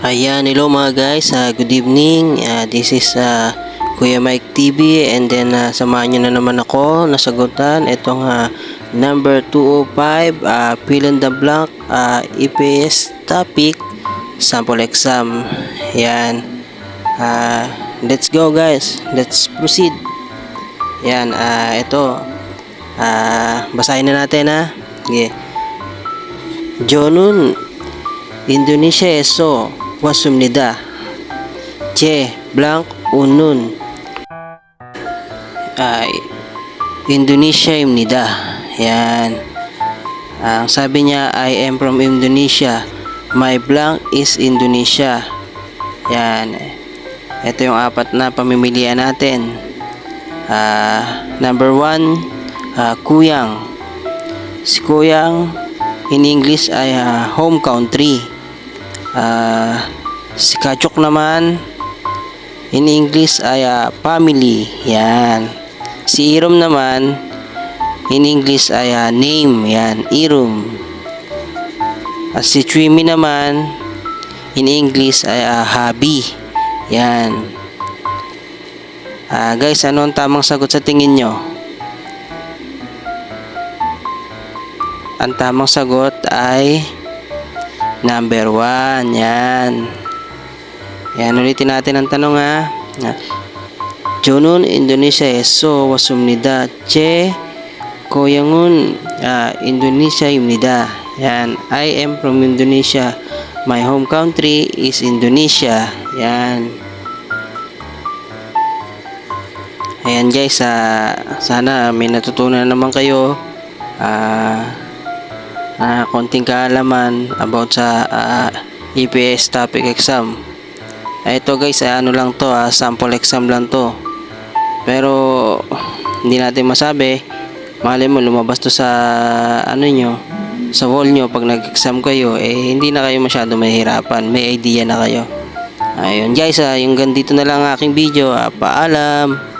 Ayan, hello mga guys, good evening. This is Kuya Mike TV, and then samahan nyo na naman ako nasagutan itong number 205 fill in the blank EPS topic sample exam. Ayan, let's go guys, let's proceed. Ayan, ito basahin na natin Okay. Jonun Indonesia eso wasumnida C blank unun Indonesia imnida. Yan. Ang sabi niya, I am from Indonesia, my blank is Indonesia. Yan. Ito yung apat na pamimilian natin. Number 1, Kuyang. Si Kuyang in English ay home country. Si Kachok naman in English ay family. Yan. Si Irom naman in English ay name. Yan, Irom. Si Chwimi naman in English ay hobby. Yan. Guys, ano ang tamang sagot sa tingin nyo? Ang tamang sagot ay number 1. Yan. Yan, ulitin natin ang tanong Jonun Indonesia eso wasumnida C Koyangun Indonesia imnida. Yan. I am from Indonesia, my home country is Indonesia. Yan. Ayan guys, sana may natutunan naman kayo. Konting kaalaman about sa EPS topic exam. Ito guys, ano lang to, sample exam lang to. Pero hindi natin masabi, malay mo lumabas to sa sa wall nyo pag nag-exam kayo, hindi na kayo masyado mahirapan, may idea na kayo. Ayun guys, yung ganito na lang aking video. Paalam.